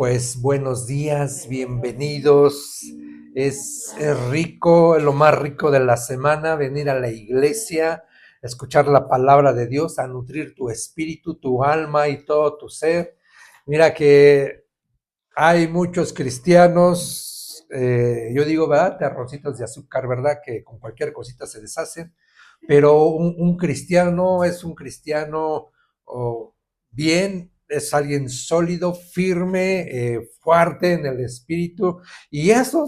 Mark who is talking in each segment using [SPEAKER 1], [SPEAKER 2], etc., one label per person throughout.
[SPEAKER 1] Pues buenos días, bienvenidos. Es rico, lo más rico de la semana, venir a la iglesia, escuchar la palabra de Dios, a nutrir tu espíritu, tu alma y todo tu ser. Mira que hay muchos cristianos, yo digo, ¿verdad? Terroncitos de azúcar, ¿verdad? Que con cualquier cosita se deshacen, pero un cristiano es un cristiano oh, bien, es alguien sólido, firme, fuerte en el espíritu, y de eso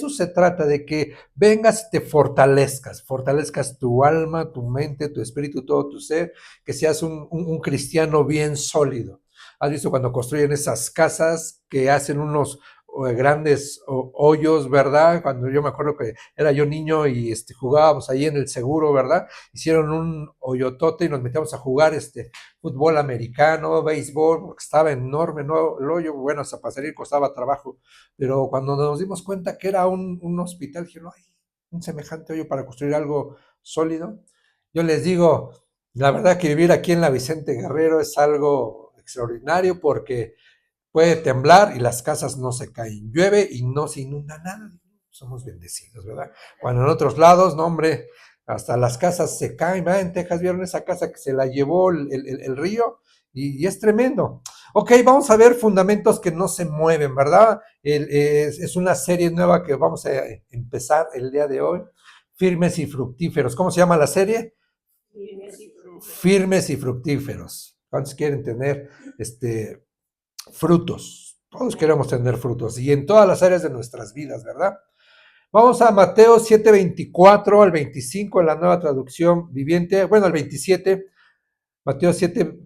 [SPEAKER 1] se trata, de que vengas y te fortalezcas tu alma, tu mente, tu espíritu, todo tu ser, que seas un cristiano bien sólido. ¿Has visto cuando construyen esas casas que hacen unos grandes hoyos, ¿verdad? Cuando yo me acuerdo que era yo niño y jugábamos ahí en el seguro, ¿verdad? Hicieron un hoyotote y nos metíamos a jugar fútbol americano, béisbol, porque estaba enorme, ¿no? El hoyo, bueno, hasta para salir costaba trabajo, pero cuando nos dimos cuenta que era un hospital, dijeron, ay, un semejante hoyo para construir algo sólido. Yo les digo, la verdad que vivir aquí en la Vicente Guerrero es algo extraordinario porque puede temblar y las casas no se caen, llueve y no se inunda nada. Somos bendecidos, ¿verdad? Cuando en otros lados, no, hombre, hasta las casas se caen, ¿verdad? En Texas vieron esa casa que se la llevó el río y es tremendo. Ok, vamos a ver fundamentos que no se mueven, ¿verdad? Es una serie nueva que vamos a empezar el día de hoy. Firmes y fructíferos. ¿Cómo se llama la serie? Firmes y fructíferos. ¿Cuántos quieren tener frutos? Todos queremos tener frutos y en todas las áreas de nuestras vidas, ¿verdad? Vamos a Mateo 7, 24 al 25 en la nueva traducción viviente, bueno, el 27, Mateo 7,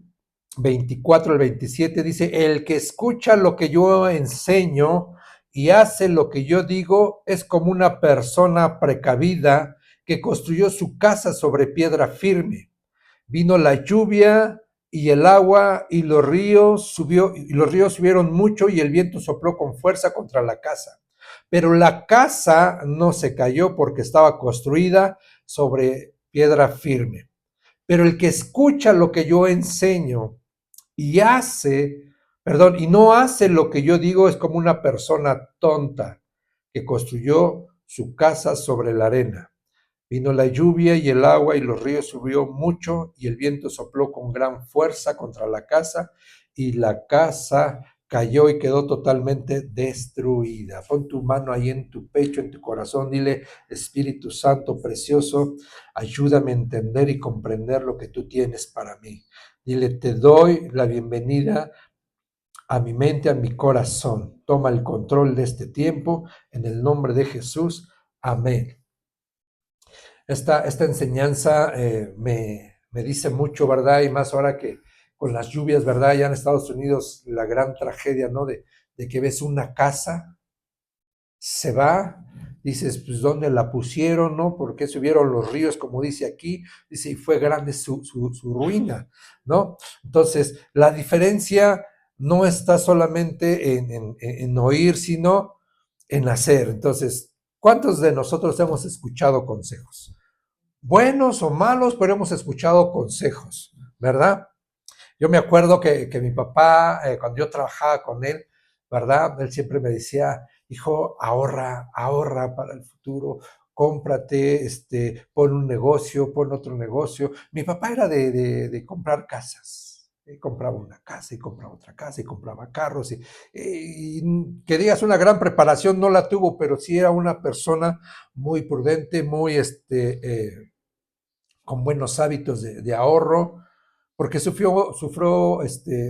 [SPEAKER 1] 24 al 27 dice, el que escucha lo que yo enseño y hace lo que yo digo es como una persona precavida que construyó su casa sobre piedra firme. Vino la lluvia y el agua y los ríos subieron mucho y el viento sopló con fuerza contra la casa. Pero la casa no se cayó porque estaba construida sobre piedra firme. Pero el que escucha lo que yo enseño y y no hace lo que yo digo es como una persona tonta que construyó su casa sobre la arena. Vino la lluvia y el agua y los ríos subió mucho y el viento sopló con gran fuerza contra la casa y la casa cayó y quedó totalmente destruida. Pon tu mano ahí en tu pecho, en tu corazón, dile, Espíritu Santo precioso, ayúdame a entender y comprender lo que tú tienes para mí. Dile, te doy la bienvenida a mi mente, a mi corazón. Toma el control de este tiempo en el nombre de Jesús. Amén. Esta enseñanza me dice mucho, ¿verdad? Y más ahora que con las lluvias, ¿verdad? Ya en Estados Unidos la gran tragedia, ¿no? De que ves una casa, se va, dices, pues ¿dónde la pusieron, no? ¿Por qué subieron los ríos, como dice aquí? Dice, y fue grande su ruina, ¿no? Entonces, la diferencia no está solamente en oír, sino en hacer. Entonces, ¿cuántos de nosotros hemos escuchado consejos? Buenos o malos, pero hemos escuchado consejos, ¿verdad? Yo me acuerdo que mi papá, cuando yo trabajaba con él, ¿verdad? Él siempre me decía, hijo, ahorra para el futuro, cómprate, pon un negocio, pon otro negocio. Mi papá era de comprar casas. Compraba una casa y compraba otra casa y compraba carros. Y que digas una gran preparación no la tuvo, pero sí era una persona muy prudente, muy con buenos hábitos de ahorro, porque sufrió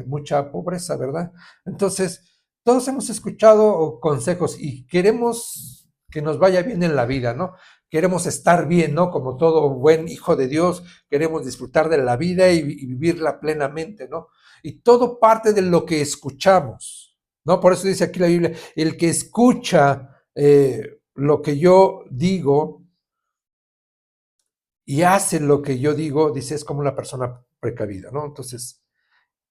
[SPEAKER 1] mucha pobreza, ¿verdad? Entonces, todos hemos escuchado consejos y queremos que nos vaya bien en la vida, ¿no? Queremos estar bien, ¿no? Como todo buen hijo de Dios, queremos disfrutar de la vida y vivirla plenamente, ¿no? Y todo parte de lo que escuchamos, ¿no? Por eso dice aquí la Biblia, el que escucha lo que yo digo, y hace lo que yo digo, dice, es como una persona precavida, ¿no? Entonces,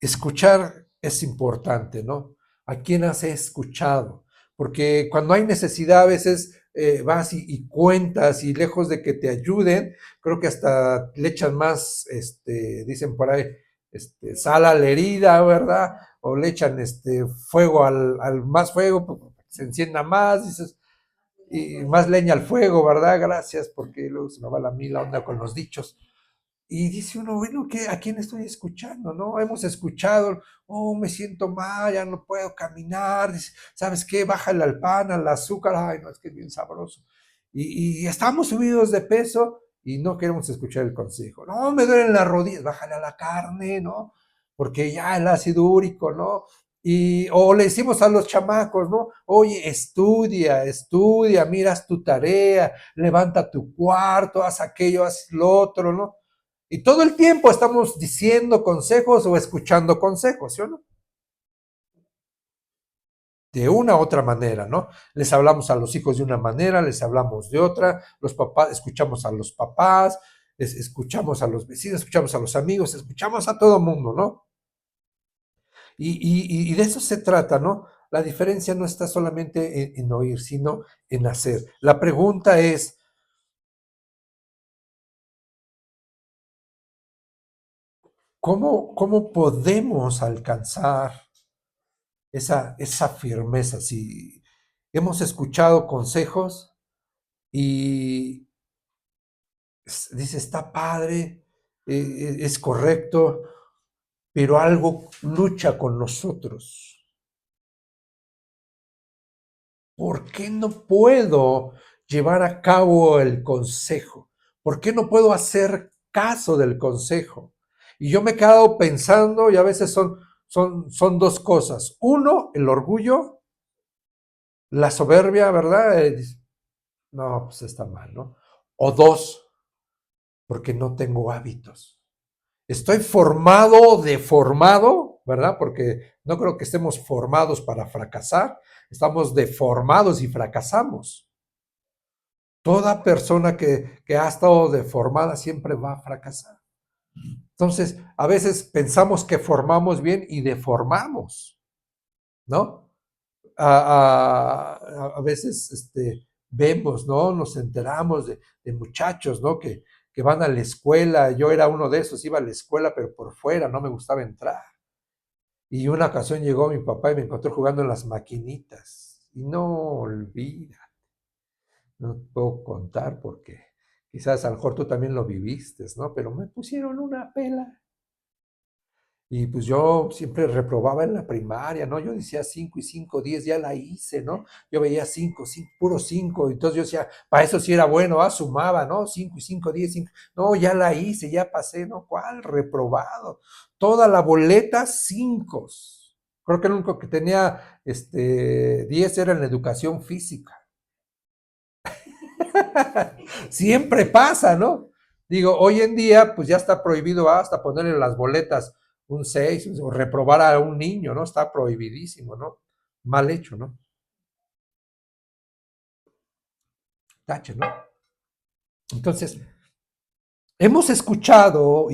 [SPEAKER 1] escuchar es importante, ¿no? ¿A quién has escuchado? Porque cuando hay necesidad, a veces vas y cuentas y lejos de que te ayuden, creo que hasta le echan más, dicen por ahí, sal a la herida, ¿verdad? O le echan fuego al más fuego, pues, se encienda más, dices, y más leña al fuego, ¿verdad? Gracias, porque luego se me va la onda con los dichos. Y dice uno, bueno, ¿a quién estoy escuchando? ¿No? Hemos escuchado, oh, me siento mal, ya no puedo caminar, dice, ¿sabes qué? Bájale al pan, al azúcar, ay, no, es que es bien sabroso. Y estamos subidos de peso y no queremos escuchar el consejo. No, me duelen las rodillas, bájale a la carne, ¿no? Porque ya el ácido úrico, ¿no? O le decimos a los chamacos, ¿no? Oye, estudia, miras tu tarea, levanta tu cuarto, haz aquello, haz lo otro, ¿no? Y todo el tiempo estamos diciendo consejos o escuchando consejos, ¿sí o no? De una u otra manera, ¿no? Les hablamos a los hijos de una manera, les hablamos de otra, los papás, escuchamos a los papás, escuchamos a los vecinos, escuchamos a los amigos, escuchamos a todo mundo, ¿no? Y de eso se trata, ¿no? La diferencia no está solamente en oír, sino en hacer. La pregunta es, ¿cómo podemos alcanzar esa firmeza? Si hemos escuchado consejos y dice, está padre, es correcto, pero algo lucha con nosotros. ¿Por qué no puedo llevar a cabo el consejo? ¿Por qué no puedo hacer caso del consejo? Y yo me he quedado pensando, y a veces son dos cosas. Uno, el orgullo, la soberbia, ¿verdad? No, pues está mal, ¿no? O dos, porque no tengo hábitos. Estoy formado o deformado, ¿verdad? Porque no creo que estemos formados para fracasar, estamos deformados y fracasamos. Toda persona que ha estado deformada siempre va a fracasar. Entonces, a veces pensamos que formamos bien y deformamos, ¿no? A veces vemos, ¿no? Nos enteramos de muchachos, ¿no? Que van a la escuela. Yo era uno de esos, iba a la escuela, pero por fuera, no me gustaba entrar. Y una ocasión llegó mi papá y me encontró jugando en las maquinitas. Y no olvida, no puedo contar porque quizás a lo mejor tú también lo viviste, ¿no? Pero me pusieron una pela. Y pues yo siempre reprobaba en la primaria, ¿no? Yo decía 5 y 5, 10, ya la hice, ¿no? Yo veía 5, puro 5, entonces yo decía, para eso sí era bueno, sumaba, ¿no? 5 y 5, 10, 5. No, ya la hice, ya pasé, ¿no? ¿Cuál? Reprobado. Toda la boleta 5. Creo que el único que tenía 10 era en la educación física. Siempre pasa, ¿no? Digo, hoy en día, pues ya está prohibido hasta ponerle las boletas un 6 o reprobar a un niño, ¿no? Está prohibidísimo, ¿no? Mal hecho, ¿no? Tache, ¿no? Entonces, hemos escuchado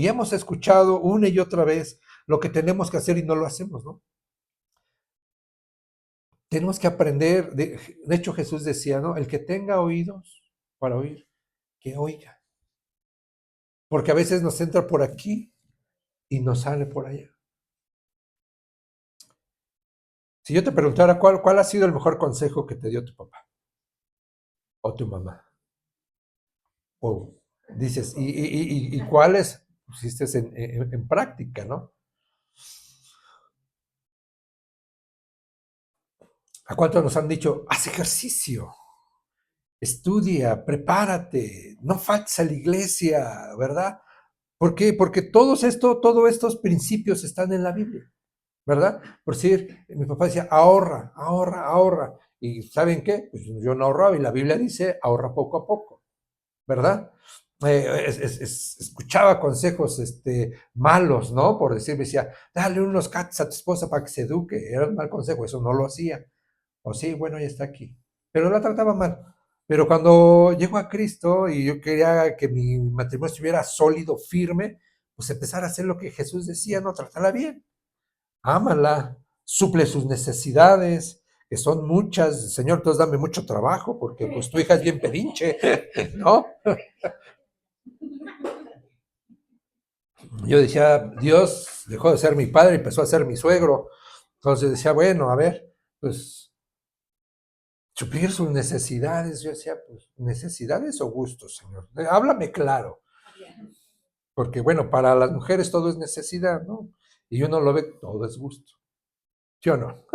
[SPEAKER 1] una y otra vez lo que tenemos que hacer y no lo hacemos, ¿no? Tenemos que aprender, de hecho Jesús decía, ¿no? El que tenga oídos para oír, que oiga. Porque a veces nos entra por aquí y nos sale por allá. Si yo te preguntara cuál ha sido el mejor consejo que te dio tu papá o tu mamá, o dices, ¿y cuáles pusiste en práctica, ¿no? ¿A cuántos nos han dicho, haz ejercicio, estudia, prepárate, no faltes a la iglesia, ¿verdad? ¿Por qué? Porque todos estos principios están en la Biblia, ¿verdad? Por decir, mi papá decía, ahorra, ahorra, ahorra. ¿Y saben qué? Pues yo no ahorraba y la Biblia dice, ahorra poco a poco. ¿Verdad? Escuchaba consejos malos, ¿no? Por decir, me decía, dale unos cats a tu esposa para que se eduque. Era un mal consejo, eso no lo hacía. O sí, bueno, ya está aquí. Pero la trataba mal. Pero cuando llegó a Cristo y yo quería que mi matrimonio estuviera sólido, firme, pues empezar a hacer lo que Jesús decía, no, trátala bien, ámala, suple sus necesidades, que son muchas. Señor, entonces dame mucho trabajo, porque pues tu hija es bien pedinche, ¿no? Yo decía, Dios dejó de ser mi padre y empezó a ser mi suegro. Entonces decía, bueno, a ver, pues suplir sus necesidades. Yo decía, pues, ¿necesidades o gustos, Señor? Háblame claro. Porque bueno, para las mujeres todo es necesidad, ¿no? Y uno lo ve, todo es gusto. ¿Sí o no?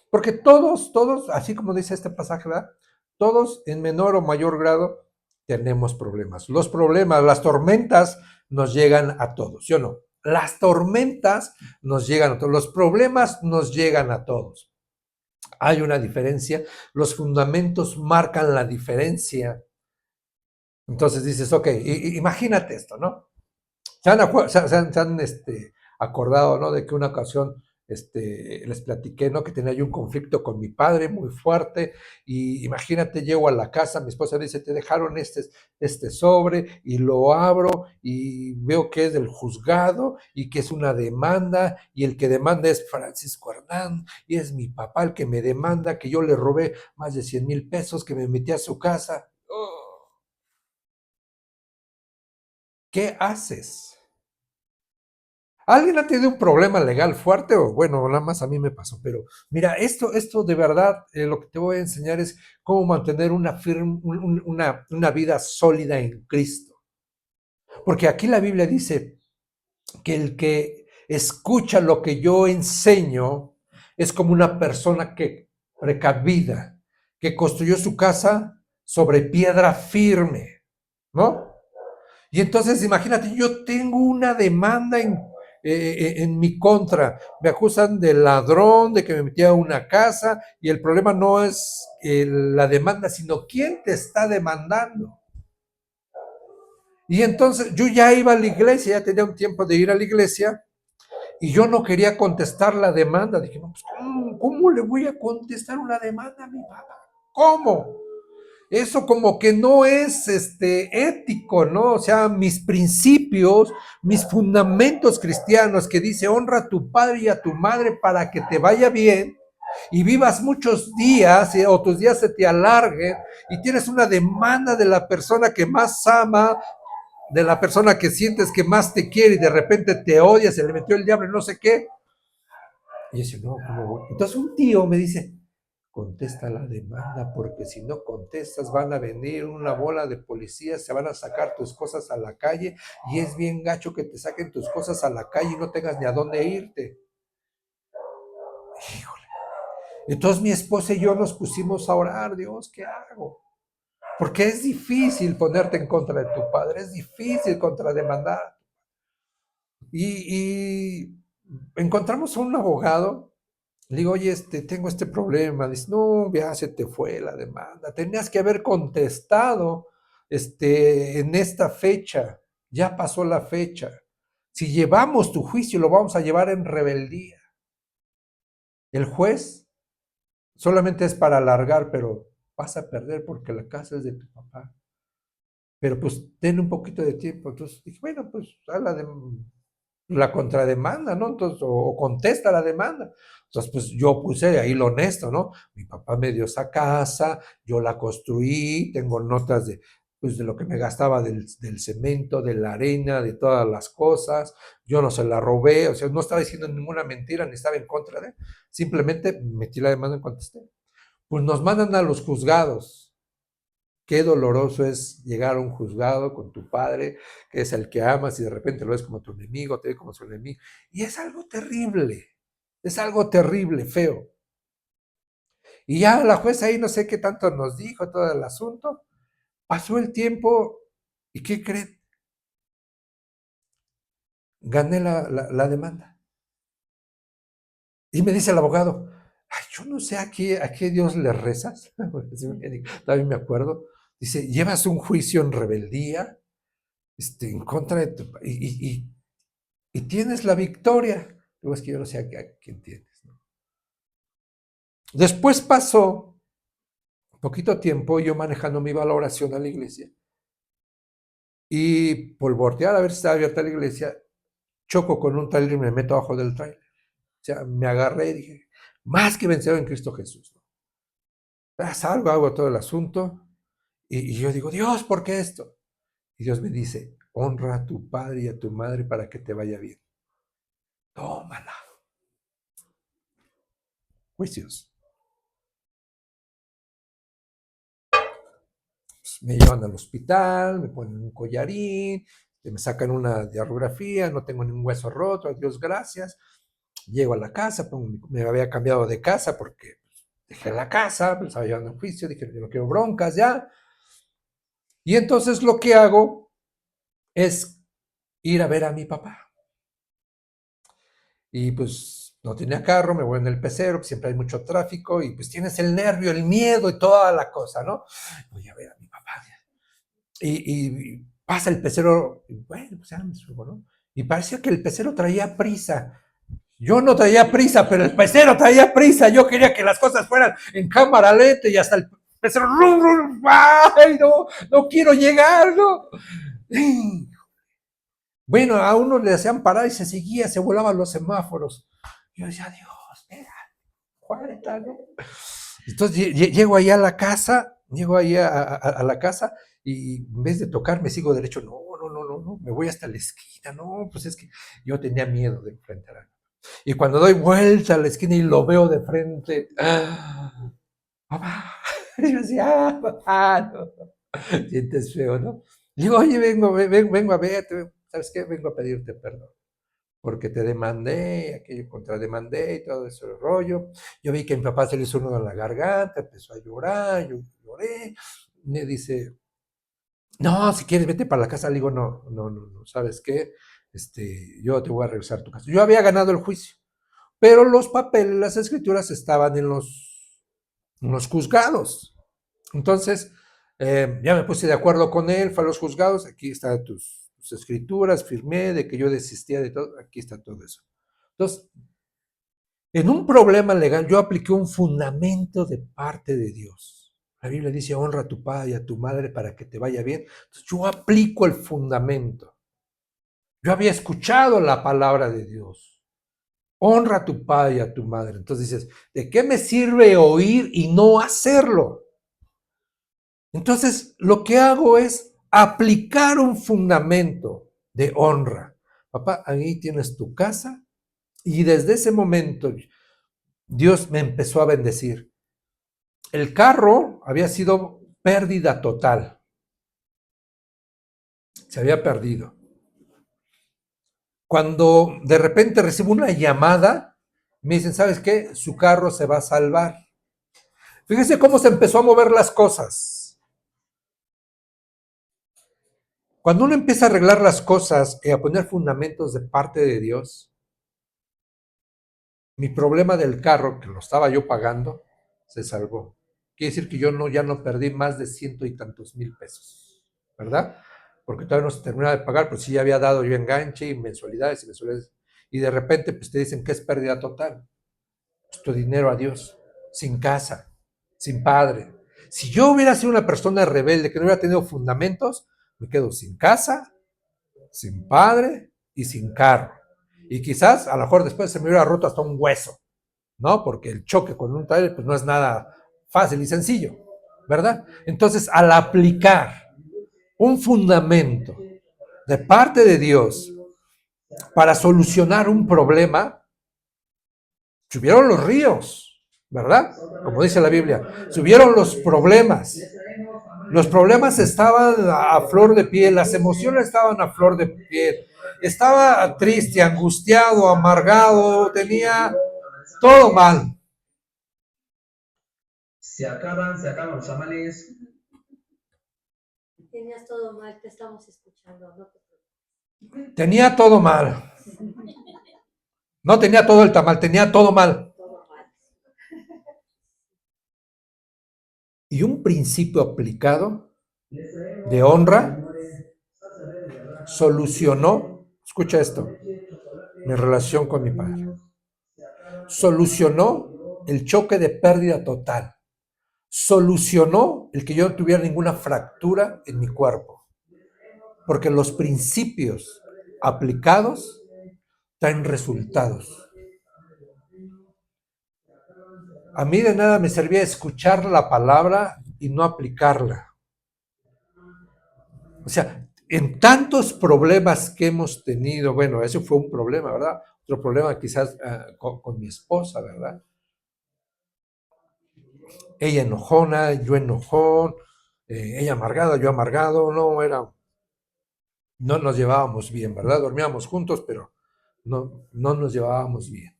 [SPEAKER 1] Porque todos, así como dice este pasaje, ¿verdad? Todos en menor o mayor grado tenemos problemas. Los problemas, las tormentas nos llegan a todos, ¿sí o no? Las tormentas nos llegan a todos, los problemas nos llegan a todos. Hay una diferencia, los fundamentos marcan la diferencia. Entonces dices, ok, imagínate esto, ¿no? Se han acordado, ¿no? De que una ocasión les platiqué, ¿no? Que tenía yo un conflicto con mi padre muy fuerte y imagínate, llego a la casa, mi esposa dice, te dejaron este sobre y lo abro y veo que es del juzgado y que es una demanda y el que demanda es Francisco Hernán y es mi papá el que me demanda, que yo le robé más de 100,000 pesos, que me metí a su casa. Oh, ¿qué haces? ¿Alguien ha tenido un problema legal fuerte o bueno, nada más a mí me pasó? Pero mira, esto de verdad, lo que te voy a enseñar es cómo mantener una vida sólida en Cristo. Porque aquí la Biblia dice que el que escucha lo que yo enseño es como una persona que precavida, que construyó su casa sobre piedra firme, ¿no? Y entonces, imagínate, yo tengo una demanda en mi contra. Me acusan de ladrón, de que me metí a una casa, y el problema no es la demanda, sino quién te está demandando. Y entonces yo ya iba a la iglesia, ya tenía un tiempo de ir a la iglesia, y yo no quería contestar la demanda. Dije, no, pues, ¿cómo le voy a contestar una demanda a mi papá? ¿Cómo? Eso como que no es ético, ¿no? O sea, mis principios, mis fundamentos cristianos que dice honra a tu padre y a tu madre para que te vaya bien y vivas muchos días o tus días se te alarguen y tienes una demanda de la persona que más ama, de la persona que sientes que más te quiere y de repente te odia, se le metió el diablo y no sé qué. Y yo decía, no, ¿cómo voy? Entonces un tío me dice, contesta la demanda, porque si no contestas van a venir una bola de policías, se van a sacar tus cosas a la calle y es bien gacho que te saquen tus cosas a la calle y no tengas ni a dónde irte. Híjole. Entonces mi esposa y yo nos pusimos a orar, Dios, ¿qué hago? Porque es difícil ponerte en contra de tu padre, es difícil contrademandar. Y encontramos a un abogado. Le digo, oye, tengo este problema. Dice, no, ya se te fue la demanda. Tenías que haber contestado en esta fecha. Ya pasó la fecha. Si llevamos tu juicio, lo vamos a llevar en rebeldía. El juez solamente es para alargar, pero vas a perder porque la casa es de tu papá. Pero pues ten un poquito de tiempo. Entonces dije, bueno, pues habla de la contrademanda, ¿no? Entonces, o contesta la demanda. Entonces, pues yo puse ahí lo honesto, ¿no? Mi papá me dio esa casa, yo la construí, tengo notas pues, de lo que me gastaba del cemento, de la arena, de todas las cosas, yo no se la robé, o sea, no estaba diciendo ninguna mentira, ni estaba en contra de, simplemente metí la demanda y contesté. Pues nos mandan a los juzgados. Qué doloroso es llegar a un juzgado con tu padre, que es el que amas y de repente lo ves como tu enemigo, te ve como su enemigo. Y es algo terrible, feo. Y ya la jueza ahí no sé qué tanto nos dijo todo el asunto. Pasó el tiempo y ¿qué creen? Gané la demanda. Y me dice el abogado, ay, yo no sé a qué Dios le rezas. También me acuerdo. Dice, llevas un juicio en rebeldía en contra de tu... Y tienes la victoria. Digo, es que yo no sé a quién tienes. ¿No? Después pasó poquito tiempo yo manejando mi valoración a la iglesia y por voltear a ver si estaba abierta la iglesia, choco con un trailer y me meto abajo del trailer. O sea, me agarré y dije, más que vencedor en Cristo Jesús. ¿No? Salgo, hago todo el asunto y yo digo, Dios, ¿por qué esto? Y Dios me dice, honra a tu padre y a tu madre para que te vaya bien. Tómala. Juicios. Pues me llevan al hospital, me ponen un collarín, me sacan una radiografía, no tengo ningún hueso roto, Dios gracias. Llego a la casa, me había cambiado de casa porque dejé la casa, me estaba llevando un juicio, dije, yo no quiero broncas ya. Y entonces lo que hago es ir a ver a mi papá. Y pues no tenía carro, me voy en el pecero, pues siempre hay mucho tráfico y pues tienes el nervio, el miedo y toda la cosa, ¿no? Voy a ver a mi papá. Y pasa el pecero, y bueno, pues ya me subo, ¿no? Y parecía que el pecero traía prisa. Yo no traía prisa, pero el pecero traía prisa. Yo quería que las cosas fueran en cámara lenta y hasta el pecero, ¡ay, no quiero llegar, no! Bueno, a uno le hacían parar y se seguía, se volaban los semáforos. Yo decía, Dios, espera, aguanta, ¿no? Entonces llego ahí a la casa, llego ahí a la casa y en vez de tocar me sigo derecho, no, me voy hasta la esquina, no, pues es que yo tenía miedo de enfrentar a. Y cuando doy vuelta a la esquina y lo veo de frente, papá, yo decía, papá, no, sientes feo, ¿no? Digo, oye, vengo a verte, ¿sabes qué? Vengo a pedirte perdón porque te demandé, aquello contrademandé y todo ese rollo. Yo vi que a mi papá se le hizo un nudo en la garganta, empezó a llorar, yo lloré. Me dice, no, si quieres vete para la casa. Le digo, no, ¿sabes qué? Yo te voy a regresar a tu casa. Yo había ganado el juicio, pero los papeles, las escrituras estaban en los juzgados. Entonces, ya me puse de acuerdo con él, fue a los juzgados, aquí están tus escrituras, firmé de que yo desistía de todo, aquí está todo eso. Entonces, en un problema legal yo apliqué un fundamento de parte de Dios. La Biblia dice, honra a tu padre y a tu madre para que te vaya bien. Entonces, yo aplico el fundamento. Yo había escuchado la palabra de Dios. Honra a tu padre y a tu madre. Entonces dices, ¿de qué me sirve oír y no hacerlo? Entonces, lo que hago es aplicar un fundamento de honra. Papá, ahí tienes tu casa y desde ese momento Dios me empezó a bendecir. El carro había sido pérdida total. Se había perdido. Cuando de repente recibo una llamada, me dicen, ¿sabes qué? Su carro se va a salvar. Fíjense cómo se empezó a mover las cosas. Cuando uno empieza a arreglar las cosas y a poner fundamentos de parte de Dios, mi problema del carro, que lo estaba yo pagando, se salvó. Quiere decir que yo ya no perdí más de 100 y tantos mil pesos, ¿verdad? Porque todavía no se terminaba de pagar, pero sí ya había dado yo enganche y mensualidades, y de repente pues te dicen que es pérdida total. Pues tu dinero a Dios, sin casa, sin padre. Si yo hubiera sido una persona rebelde que no hubiera tenido fundamentos, me quedo sin casa, sin padre y sin carro. Y quizás a lo mejor después se me hubiera roto hasta un hueso, ¿no? Porque el choque con un trailer pues no es nada fácil y sencillo, ¿verdad? Entonces, al aplicar un fundamento de parte de Dios para solucionar un problema, subieron los ríos, ¿verdad? Como dice la Biblia, subieron los problemas. Los problemas estaban a flor de piel, las emociones estaban a flor de piel. Estaba triste, angustiado, amargado, tenía todo mal.
[SPEAKER 2] Se acaban los tamales.
[SPEAKER 3] Tenías todo mal, te estamos escuchando, ¿no?
[SPEAKER 1] Tenía todo mal. No tenía todo el tamal, tenía todo mal.
[SPEAKER 3] Todo mal.
[SPEAKER 1] Y un principio aplicado de honra solucionó, escucha esto, mi relación con mi padre. Solucionó el choque de pérdida total. Solucionó el que yo no tuviera ninguna fractura en mi cuerpo. Porque los principios aplicados traen resultados. A mí de nada me servía escuchar la palabra y no aplicarla. O sea, En tantos problemas que hemos tenido, bueno, ese fue un problema, ¿verdad? Otro problema quizás con mi esposa, ¿verdad? Ella enojona, yo enojón, ella amargada, yo amargado, no nos llevábamos bien, ¿verdad? Dormíamos juntos, pero no nos llevábamos bien.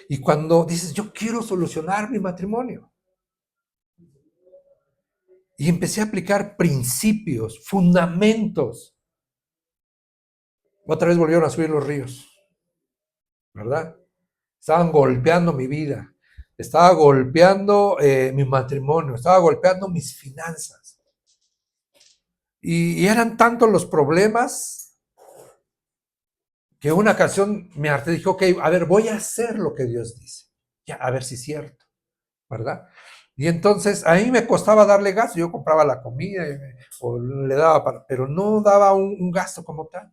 [SPEAKER 1] Y cuando dices, yo quiero solucionar mi matrimonio, y empecé a aplicar principios, fundamentos, otra vez volvieron a subir los ríos, ¿verdad? Estaban golpeando mi vida, estaba golpeando mi matrimonio, estaba golpeando mis finanzas. Y eran tantos los problemas que una ocasión me harté, dije, ok, a ver, voy a hacer lo que Dios dice, ya, a ver si es cierto, ¿verdad? Y entonces a mí me costaba darle gasto, yo compraba la comida o le daba pero no daba un gasto como tal.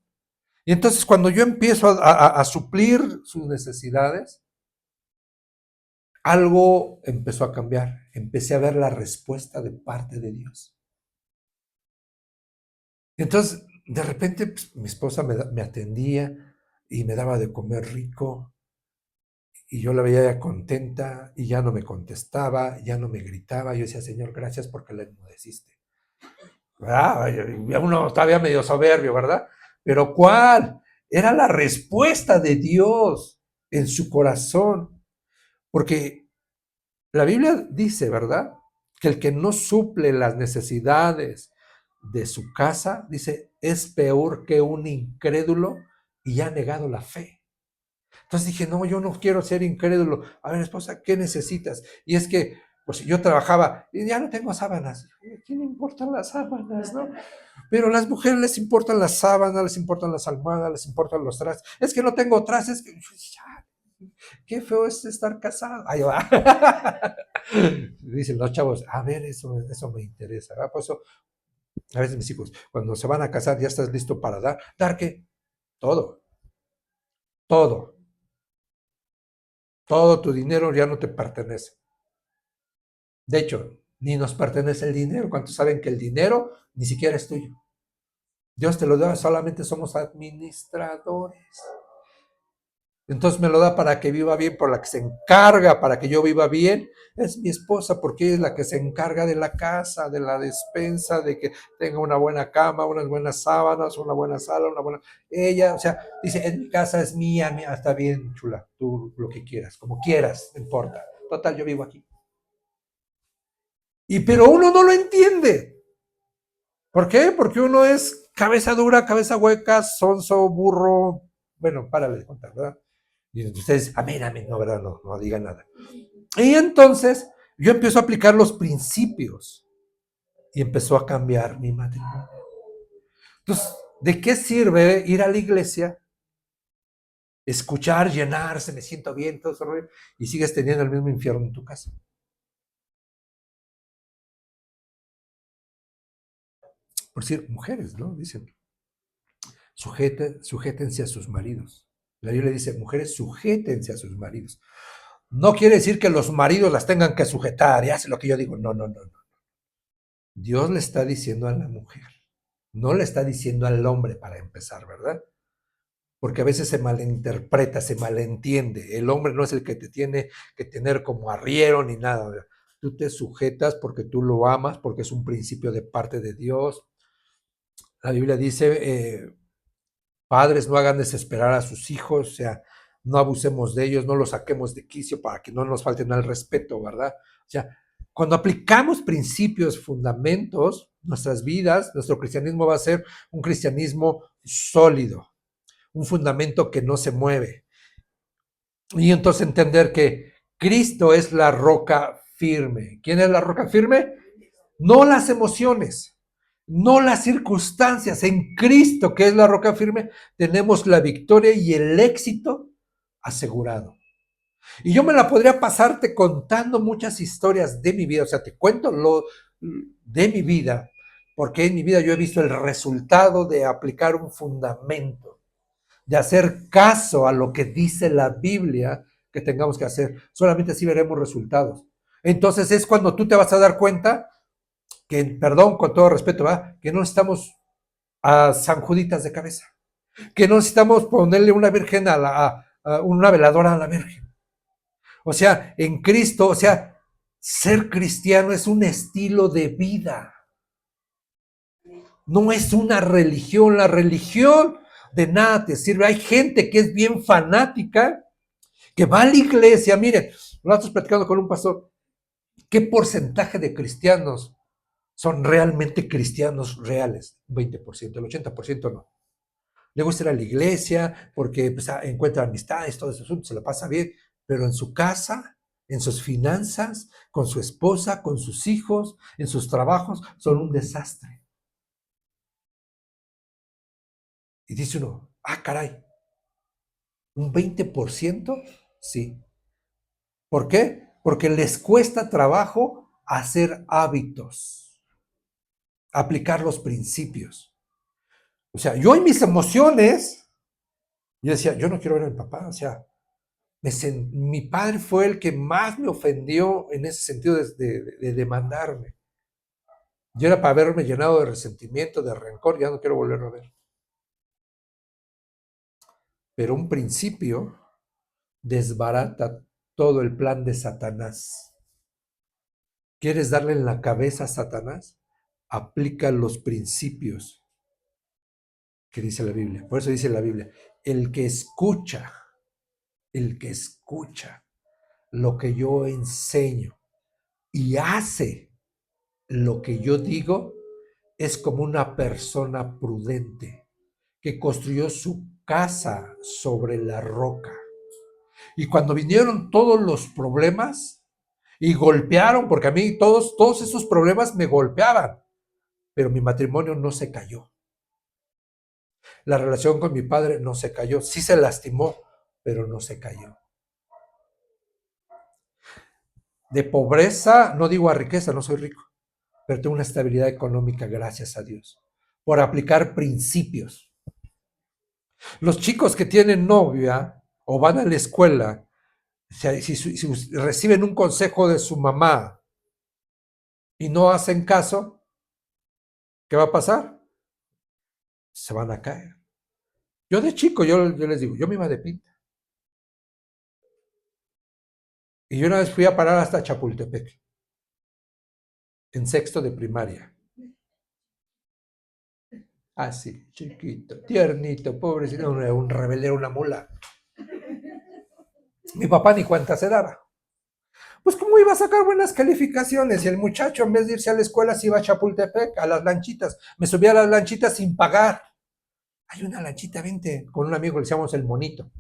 [SPEAKER 1] Y entonces cuando yo empiezo a suplir sus necesidades, algo empezó a cambiar. Empecé a ver la respuesta de parte de Dios. Entonces, de repente, pues, mi esposa me atendía y me daba de comer rico. Y yo la veía ya contenta y ya no me contestaba, ya no me gritaba. Yo decía, Señor, gracias porque la enmudeciste. Uno todavía medio soberbio, ¿verdad? Pero ¿cuál? Era la respuesta de Dios en su corazón. Porque la Biblia dice, ¿verdad? Que el que no suple las necesidades de su casa, dice, es peor que un incrédulo y ha negado la fe. Entonces dije, no, yo no quiero ser incrédulo. A ver, esposa, ¿qué necesitas? Y es que, pues yo trabajaba y ya no tengo sábanas. ¿A quién le importan las sábanas, no? Pero a las mujeres les importan las sábanas, les importan las almohadas, les importan los trastes. Es que no tengo trastes. Ya, qué feo es estar casado. Ahí va. Dicen los chavos, a ver, eso me interesa. ¿Verdad? Por eso, a veces mis hijos, cuando se van a casar, ya estás listo para dar. ¿Dar qué? Todo. Todo. Todo tu dinero ya no te pertenece. De hecho, ni nos pertenece el dinero. ¿Cuántos saben que el dinero ni siquiera es tuyo? Dios te lo da, solamente somos administradores. Entonces me lo da para que viva bien, por la que se encarga para que yo viva bien, es mi esposa, porque ella es la que se encarga de la casa, de la despensa, de que tenga una buena cama, unas buenas sábanas, una buena sala, una buena... Ella, o sea, dice, en mi casa es mía, está bien, chula, tú lo que quieras, como quieras, no importa. Total, yo vivo aquí. Pero uno no lo entiende. ¿Por qué? Porque uno es cabeza dura, cabeza hueca, sonso, burro. Bueno, párale de contar, ¿verdad? Y ustedes, amén, no, ¿verdad? No digan nada. Y entonces yo empiezo a aplicar los principios y empezó a cambiar mi matrimonio. Entonces, ¿de qué sirve ir a la iglesia, escuchar, llenarse, me siento bien, todo eso, y sigues teniendo el mismo infierno en tu casa? Por decir, mujeres, ¿no? Dicen, sujétense a sus maridos. La Biblia dice, mujeres, sujétense a sus maridos. No quiere decir que los maridos las tengan que sujetar y hace lo que yo digo. No. Dios le está diciendo a la mujer, no le está diciendo al hombre para empezar, ¿verdad? Porque a veces se malinterpreta, se malentiende. El hombre no es el que te tiene que tener como arriero ni nada. Tú te sujetas porque tú lo amas, porque es un principio de parte de Dios. La Biblia dice, padres, no hagan desesperar a sus hijos, o sea, no abusemos de ellos, no los saquemos de quicio para que no nos falten al respeto, ¿verdad? O sea, cuando aplicamos principios, fundamentos, nuestras vidas, nuestro cristianismo va a ser un cristianismo sólido, un fundamento que no se mueve. Y entonces entender que Cristo es la roca firme. ¿Quién es la roca firme? No las emociones, no las circunstancias. En Cristo, que es la roca firme, tenemos la victoria y el éxito asegurado. Y yo me la podría pasarte contando muchas historias de mi vida, o sea, te cuento lo de mi vida, porque en mi vida yo he visto el resultado de aplicar un fundamento, de hacer caso a lo que dice la Biblia que tengamos que hacer. Solamente así veremos resultados. Entonces es cuando tú te vas a dar cuenta que, perdón, con todo respeto, ¿verdad? Que no necesitamos a San Juditas de cabeza, que no necesitamos ponerle una virgen a una veladora a la Virgen. O sea, en Cristo, o sea, ser cristiano es un estilo de vida. No es una religión. La religión de nada te sirve. Hay gente que es bien fanática, que va a la iglesia. Miren, nosotros platicando con un pastor, ¿qué porcentaje de cristianos son realmente cristianos reales? Un 20%, el 80% no. Le gusta ir a la iglesia porque pues, encuentra amistades, todo ese asunto, se lo pasa bien, pero en su casa, en sus finanzas, con su esposa, con sus hijos, en sus trabajos, son un desastre. Y dice uno, caray, ¿un 20%? Sí. ¿Por qué? Porque les cuesta trabajo hacer hábitos, aplicar los principios. O sea, yo en mis emociones, yo decía, yo no quiero ver a mi papá, o sea, mi padre fue el que más me ofendió en ese sentido de demandarme. Yo era para haberme llenado de resentimiento, de rencor, ya no quiero volverlo a ver. Pero un principio desbarata todo el plan de Satanás. ¿Quieres darle en la cabeza a Satanás? Aplica los principios que dice la Biblia. Por eso dice la Biblia, el que escucha lo que yo enseño y hace lo que yo digo, es como una persona prudente que construyó su casa sobre la roca. Y cuando vinieron todos los problemas y golpearon, porque a mí todos esos problemas me golpeaban, pero mi matrimonio no se cayó. La relación con mi padre no se cayó, sí se lastimó, pero no se cayó. De pobreza, no digo a riqueza, no soy rico, pero tengo una estabilidad económica, gracias a Dios, por aplicar principios. Los chicos que tienen novia o van a la escuela, si reciben un consejo de su mamá y no hacen caso, ¿qué va a pasar? Se van a caer. Yo de chico, yo les digo, yo me iba de pinta. Y yo una vez fui a parar hasta Chapultepec, en sexto de primaria. Así, chiquito, tiernito, pobrecito, un rebelde, una mula. Mi papá ni cuenta se daba. Pues cómo iba a sacar buenas calificaciones y el muchacho en vez de irse a la escuela se iba a Chapultepec, a las lanchitas. Me subía a las lanchitas sin pagar. Hay una lanchita, vente, con un amigo le decíamos el monito.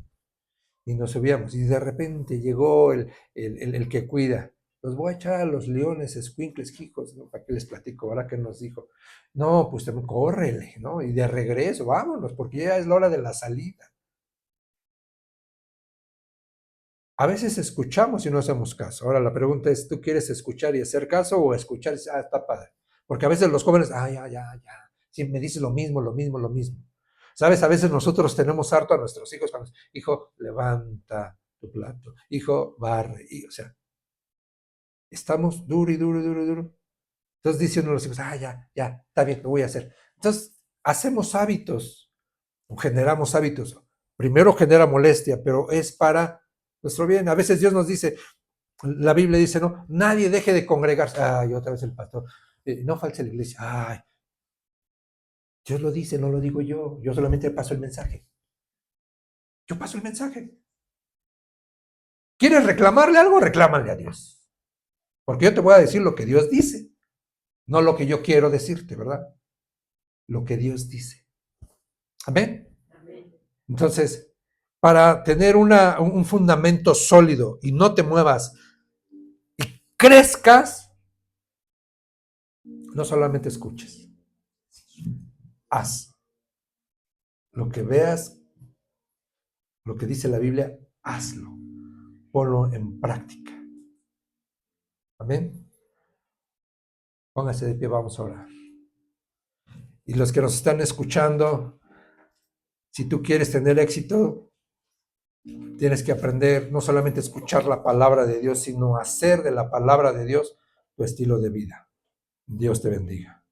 [SPEAKER 1] Y nos subíamos y de repente llegó el que cuida. Los voy a echar a los leones, escuincles, hijos, ¿no? ¿Para qué les platico? Ahora que nos dijo, no, pues córrele, ¿no? Y de regreso, vámonos, porque ya es la hora de la salida. A veces escuchamos y no hacemos caso. Ahora la pregunta es, ¿tú quieres escuchar y hacer caso o escuchar y decir, está padre? Porque a veces los jóvenes, ya. Sí, me dices lo mismo. ¿Sabes? A veces nosotros tenemos harto a nuestros hijos cuando, hijo, levanta tu plato, hijo, barre, o sea, estamos duro. Entonces dice uno de los hijos, ya, está bien, lo voy a hacer. Entonces, hacemos hábitos, o generamos hábitos. Primero genera molestia, pero es para nuestro bien. A veces Dios nos dice, la Biblia dice, no, nadie deje de congregarse. Otra vez el pastor, no falte la iglesia. Dios lo dice, no lo digo yo. Yo solamente paso el mensaje. Yo paso el mensaje. ¿Quieres reclamarle algo? Reclámale a Dios. Porque yo te voy a decir lo que Dios dice, no lo que yo quiero decirte, ¿verdad? Lo que Dios dice. Amén. Entonces, para tener un fundamento sólido y no te muevas y crezcas, no solamente escuches, haz. Lo que veas, lo que dice la Biblia, hazlo. Ponlo en práctica. Amén. Póngase de pie, vamos a orar. Y los que nos están escuchando, si tú quieres tener éxito, tienes que aprender no solamente a escuchar la palabra de Dios, sino hacer de la palabra de Dios tu estilo de vida. Dios te bendiga.